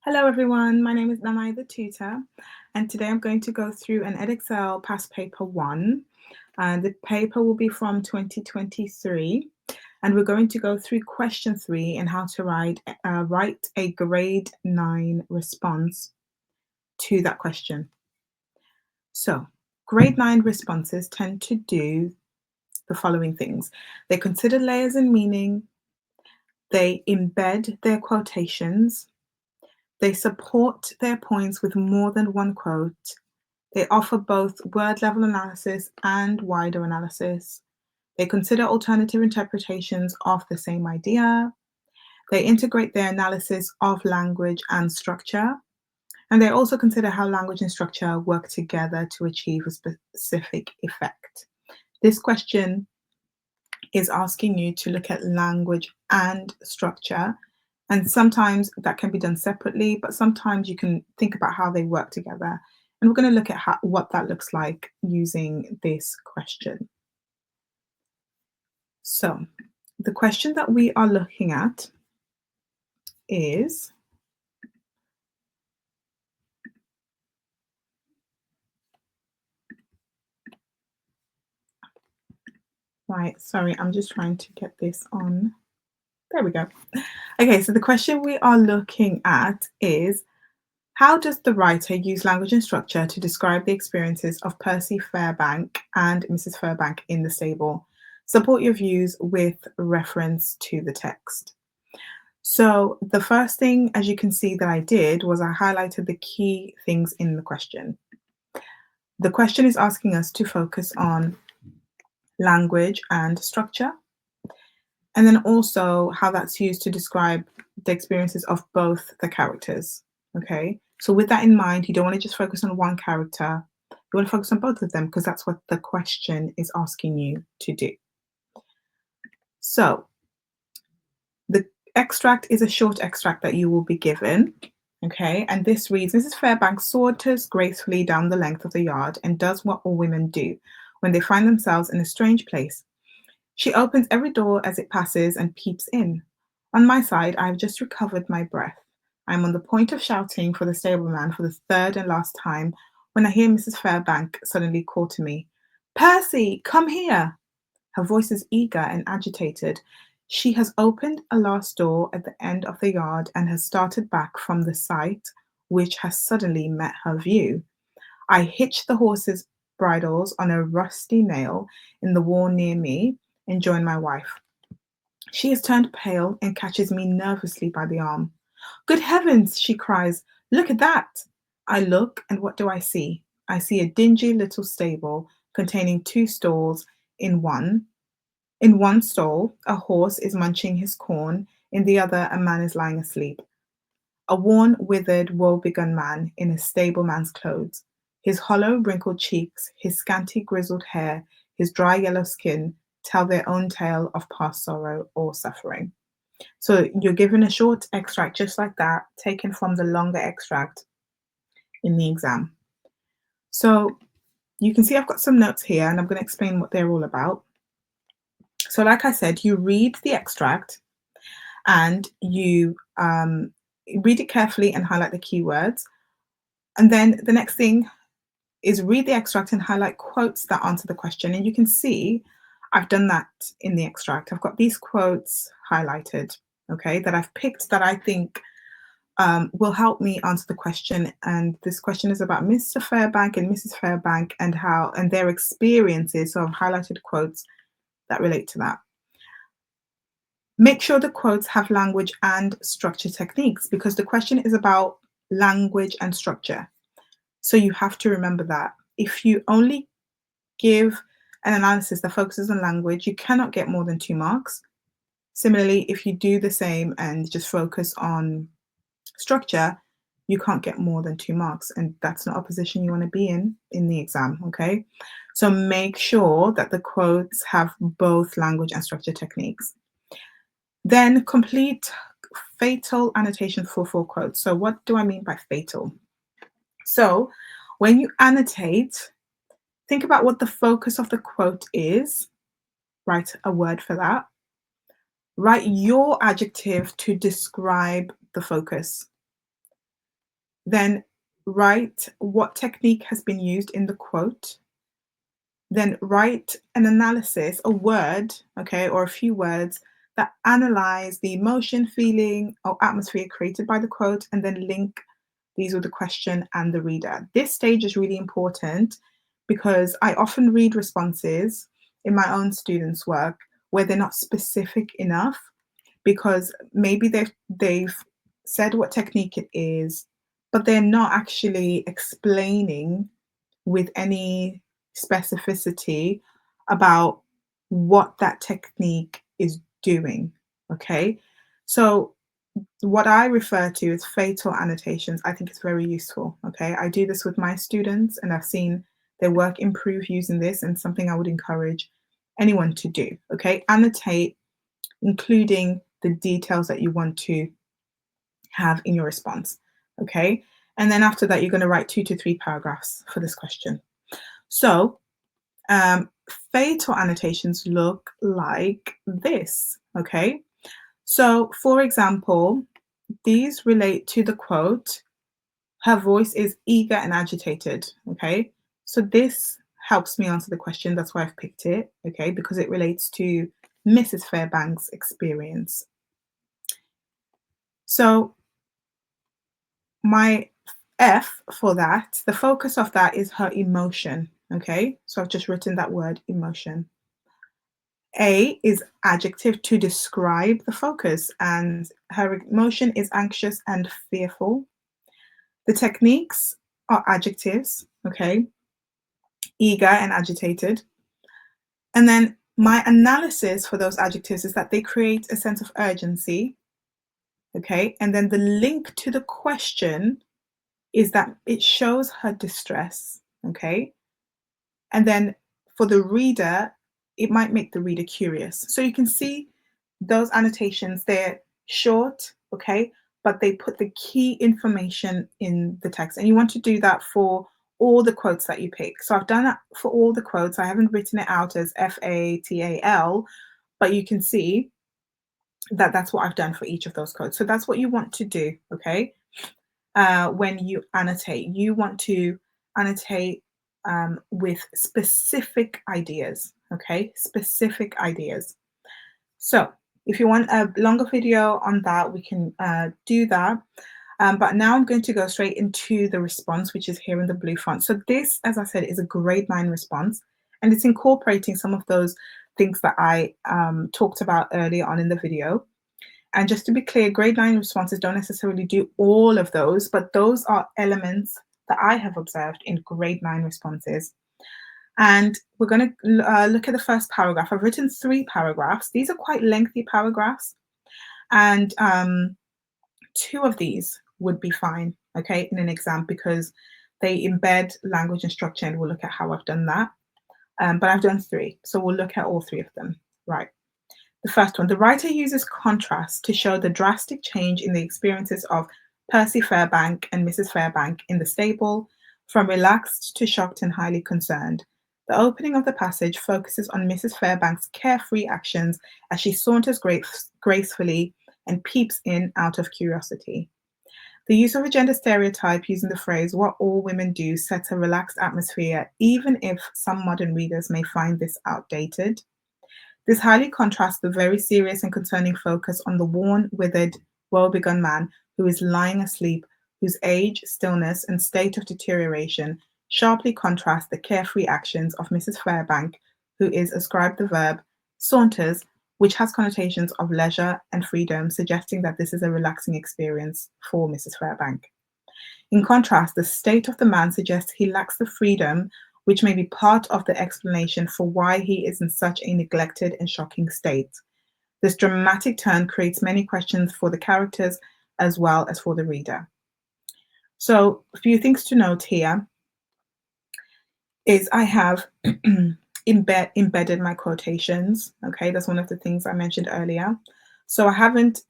Hello everyone, my name is Nanai the tutor, and today I'm going to go through an Edexcel past paper 1. The paper will be from 2023, and we're going to go through question 3 and how to write a grade 9 response to that question. So, grade 9 responses tend to do the following things. They consider layers and meaning, they embed their quotations, they support their points with more than one quote. They offer both word level analysis and wider analysis. They consider alternative interpretations of the same idea. They integrate their analysis of language and structure. And they also consider how language and structure work together to achieve a specific effect. This question is asking you to look at language and structure. And sometimes that can be done separately, but sometimes you can think about how they work together. And we're going to look at what that looks like using this question. So the question that we are looking at is, right, sorry, I'm just trying to get this on. There we go. Okay, so the question we are looking at is, how does the writer use language and structure to describe the experiences of Percy Fairbank and Mrs. Fairbank in the stable? Support your views with reference to the text. So the first thing, as you can see, that I did was I highlighted the key things in the question. The question is asking us to focus on language and structure, and then also how that's used to describe the experiences of both the characters. Okay, so with that in mind, you don't want to just focus on one character. You want to focus on both of them because that's what the question is asking you to do. So the extract is a short extract that you will be given. Okay, and this reads, Mrs. Fairbank saunters gracefully down the length of the yard and does what all women do when they find themselves in a strange place. She opens every door as it passes and peeps in. On my side, I have just recovered my breath. I am on the point of shouting for the stableman for the third and last time when I hear Mrs. Fairbank suddenly call to me, Percy, come here! Her voice is eager and agitated. She has opened a last door at the end of the yard and has started back from the sight which has suddenly met her view. I hitch the horses' bridles on a rusty nail in the wall near me and join my wife. She has turned pale and catches me nervously by the arm. Good heavens, she cries, look at that! I look, and what do I see? I see a dingy little stable containing two stalls. In one stall, a horse is munching his corn, in the other, a man is lying asleep. A worn, withered, woe-begone man in a stableman's clothes. His hollow, wrinkled cheeks, his scanty, grizzled hair, his dry yellow skin tell their own tale of past sorrow or suffering. So you're given a short extract just like that, taken from the longer extract in the exam. So you can see I've got some notes here and I'm going to explain what they're all about. So like I said, you read the extract and you read it carefully and highlight the keywords. And then the next thing is read the extract and highlight quotes that answer the question. And you can see I've done that in the extract. I've got these quotes highlighted, okay, that I've picked that I think will help me answer the question. And this question is about Mr. Fairbank and Mrs. Fairbank and their experiences. So I've highlighted quotes that relate to that. Make sure the quotes have language and structure techniques because the question is about language and structure. So you have to remember that. If you only give an analysis that focuses on language, you cannot get more than 2 marks. Similarly, if you do the same and just focus on structure, you can't get more than 2 marks. And that's not a position you want to be in the exam, okay? So make sure that the quotes have both language and structure techniques. Then complete fatal annotation for 4 quotes. So what do I mean by fatal? So when you annotate, think about what the focus of the quote is. Write a word for that. Write your adjective to describe the focus. Then write what technique has been used in the quote. Then write an analysis, a word, okay, or a few words that analyze the emotion, feeling, or atmosphere created by the quote, and then link these with the question and the reader. This stage is really important because I often read responses in my own students' work where they're not specific enough because maybe they've said what technique it is, but they're not actually explaining with any specificity about what that technique is doing. Okay. So, what I refer to as fatal annotations, I think it's very useful. Okay. I do this with my students and I've seen their work improve using this, and something I would encourage anyone to do. Okay. Annotate, including the details that you want to have in your response. Okay. And then after that, you're going to write 2 to 3 paragraphs for this question. So, um, fatal annotations look like this, okay? So, for example, these relate to the quote, her voice is eager and agitated, okay? So this helps me answer the question. That's why I've picked it, okay? Because it relates to Mrs. Fairbank's experience. So my F for that, the focus of that is her emotion, okay? So I've just written that word, emotion. A is adjective to describe the focus, and her emotion is anxious and fearful. The techniques are adjectives, okay? Eager and agitated. And then my analysis for those adjectives is that they create a sense of urgency, okay? And then the link to the question is that it shows her distress, okay? And then for the reader, it might make the reader curious. So you can see those annotations, they're short, okay, but they put the key information in the text. And you want to do that for all the quotes that you pick. So I've done that for all the quotes. I haven't written it out as FATAL, but you can see that that's what I've done for each of those quotes. So that's what you want to do, okay? When you annotate, you want to annotate with specific ideas, okay? Specific ideas. So if you want a longer video on that, we can do that. But now I'm going to go straight into the response, which is here in the blue font. So this, as I said, is a grade 9 response, and it's incorporating some of those things that I talked about earlier on in the video. And just to be clear, grade 9 responses don't necessarily do all of those, but those are elements that I have observed in grade 9 responses. And we're going to look at the first paragraph. I've written 3 paragraphs. These are quite lengthy paragraphs, and 2 of these would be fine, okay, in an exam because they embed language and structure, and we'll look at how I've done that. But I've done 3, so we'll look at all 3 of them. Right. The first one, the writer uses contrast to show the drastic change in the experiences of Percy Fairbank and Mrs. Fairbank in the stable, from relaxed to shocked and highly concerned. The opening of the passage focuses on Mrs. Fairbank's carefree actions as she saunters gracefully and peeps in out of curiosity. The use of a gender stereotype using the phrase, what all women do, sets a relaxed atmosphere, even if some modern readers may find this outdated. This highly contrasts the very serious and concerning focus on the worn, withered, woe-begone man who is lying asleep, whose age, stillness, and state of deterioration sharply contrast the carefree actions of Mrs. Fairbank, who is ascribed the verb saunters, which has connotations of leisure and freedom, suggesting that this is a relaxing experience for Mrs. Fairbank. In contrast, the state of the man suggests he lacks the freedom, which may be part of the explanation for why he is in such a neglected and shocking state. This dramatic turn creates many questions for the characters as well as for the reader. So, a few things to note here is I have embedded my quotations. Okay, that's one of the things I mentioned earlier. So I haven't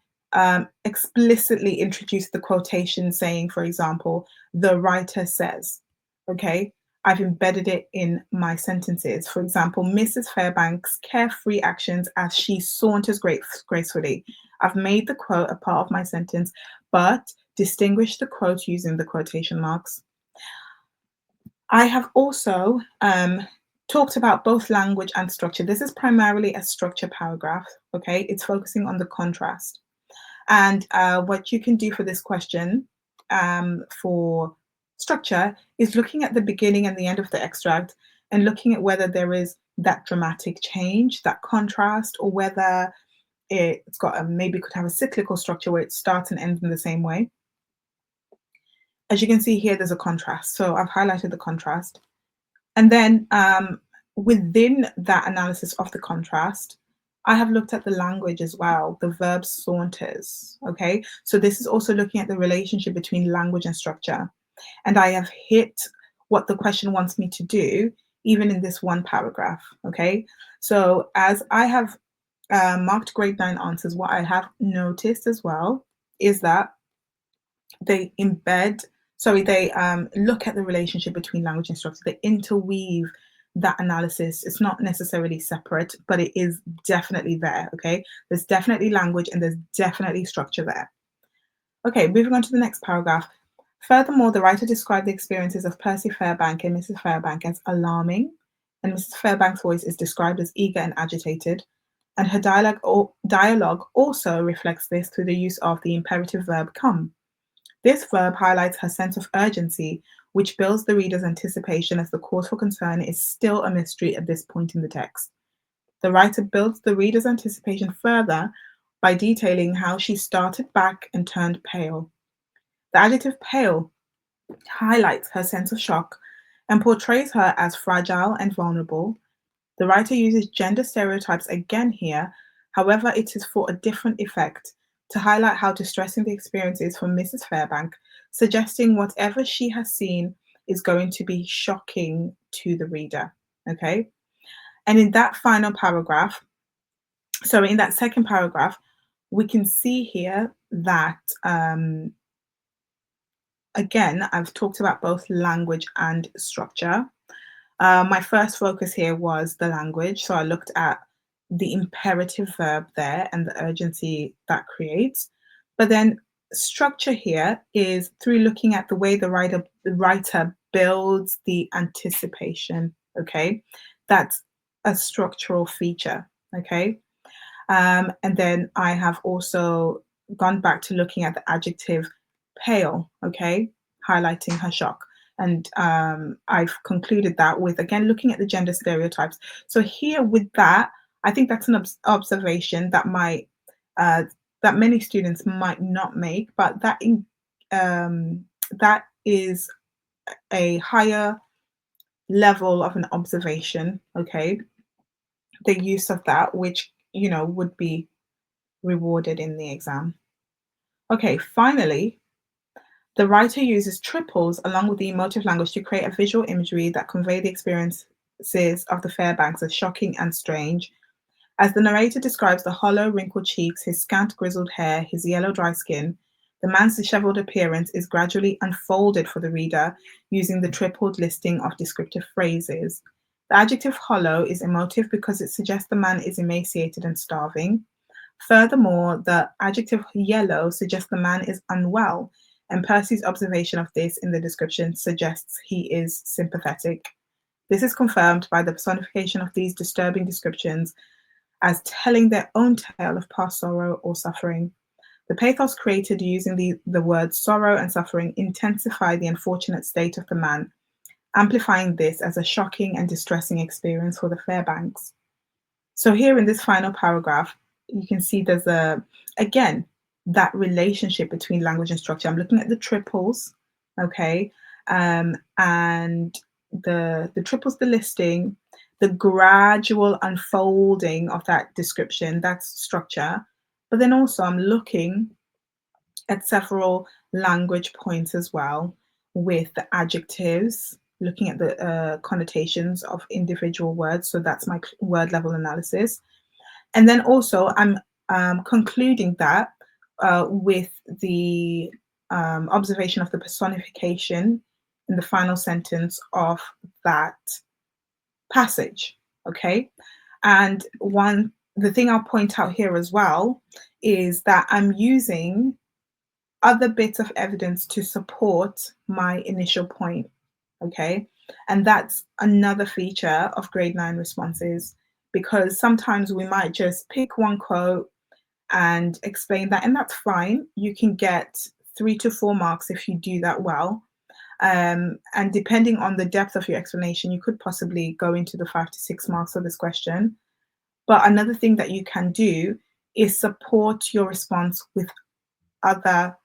explicitly introduced the quotation saying, for example, the writer says. Okay, I've embedded it in my sentences. For example, Mrs. Fairbank's carefree actions as she saunters gracefully. I've made the quote a part of my sentence, but distinguish the quote using the quotation marks. I have also talked about both language and structure. This is primarily a structure paragraph, okay? It's focusing on the contrast. And what you can do for this question for structure is looking at the beginning and the end of the extract and looking at whether there is that dramatic change, that contrast, or whether it's got maybe could have a cyclical structure where it starts and ends in the same way. As you can see here, there's a contrast. So I've highlighted the contrast. And then within that analysis of the contrast, I have looked at the language as well, the verb saunters, okay? So this is also looking at the relationship between language and structure. And I have hit what the question wants me to do, even in this one paragraph, okay? So as I have marked grade 9 answers, what I have noticed as well is that they look at the relationship between language and structure. They interweave that analysis. It's not necessarily separate, but it is definitely there, okay? There's definitely language and there's definitely structure there. Okay, moving on to the next paragraph. Furthermore, the writer described the experiences of Percy Fairbank and Mrs. Fairbank as alarming, and Mrs. Fairbank's voice is described as eager and agitated, and her dialogue also reflects this through the use of the imperative verb come. This verb highlights her sense of urgency, which builds the reader's anticipation as the cause for concern is still a mystery at this point in the text. The writer builds the reader's anticipation further by detailing how she started back and turned pale. The adjective pale highlights her sense of shock and portrays her as fragile and vulnerable. The writer uses gender stereotypes again here, however, it is for a different effect, to highlight how distressing the experience is for Mrs. Fairbank, suggesting whatever she has seen is going to be shocking to the reader, okay? And in that final paragraph, in that second paragraph, we can see here that, again, I've talked about both language and structure. My first focus here was the language, so I looked at the imperative verb there and the urgency that creates. But then structure here is through looking at the way the writer builds the anticipation, okay? That's a structural feature, okay? And then I have also gone back to looking at the adjective pale, okay? Highlighting her shock. And I've concluded that with, again, looking at the gender stereotypes. So here with that, I think that's an observation that that many students might not make, but that is a higher level of an observation, okay? The use of that, which, would be rewarded in the exam. Okay, finally, the writer uses triples along with the emotive language to create a visual imagery that convey the experiences of the Fairbanks as shocking and strange. As the narrator describes the hollow, wrinkled cheeks, his scant grizzled hair, his yellow dry skin, the man's disheveled appearance is gradually unfolded for the reader using the tripled listing of descriptive phrases. The adjective hollow is emotive because it suggests the man is emaciated and starving. Furthermore, the adjective yellow suggests the man is unwell, and Percy's observation of this in the description suggests he is sympathetic. This is confirmed by the personification of these disturbing descriptions as telling their own tale of past sorrow or suffering. The pathos created using the words sorrow and suffering intensify the unfortunate state of the man, amplifying this as a shocking and distressing experience for the Fairbanks. So here in this final paragraph, you can see there's again, that relationship between language and structure. I'm looking at the triples, okay, and the triples, the listing, the gradual unfolding of that description, that's structure. But then also I'm looking at several language points as well with the adjectives, looking at the connotations of individual words. So that's my word level analysis. And then also I'm concluding that with the observation of the personification in the final sentence of that passage, okay? And the thing I'll point out here as well is that I'm using other bits of evidence to support my initial point, okay? And that's another feature of grade 9 responses, because sometimes we might just pick one quote and explain that, and that's fine. You can get 3 to 4 marks if you do that well. And depending on the depth of your explanation, you could possibly go into the 5 to 6 marks of this question. But another thing that you can do is support your response with other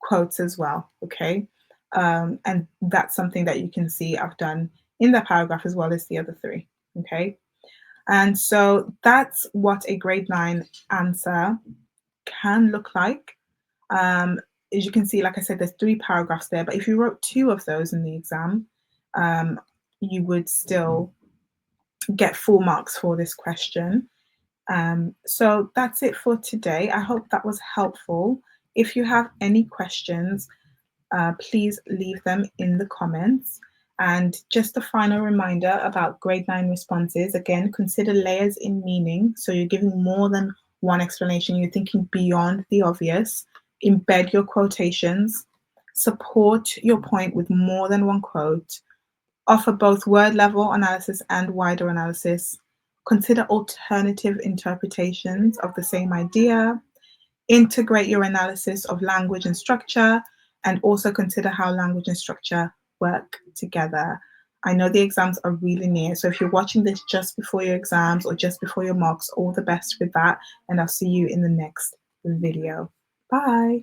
quotes as well, okay? And that's something that you can see I've done in the paragraph as well as the other 3, okay? And so that's what a grade 9 answer can look like. As you can see, like I said, there's 3 paragraphs there, but if you wrote 2 of those in the exam, you would still get full marks for this question. So that's it for today. I hope that was helpful. If you have any questions, please leave them in the comments. And just a final reminder about grade 9 responses. Again, consider layers in meaning. So you're giving more than one explanation. You're thinking beyond the obvious. Embed your quotations. Support your point with more than one quote. Offer both word level analysis and wider analysis. Consider alternative interpretations of the same idea. Integrate your analysis of language and structure, and also consider how language and structure work together. I know the exams are really near, so if you're watching this just before your exams or just before your mocks, all the best with that, and I'll see you in the next video. Bye.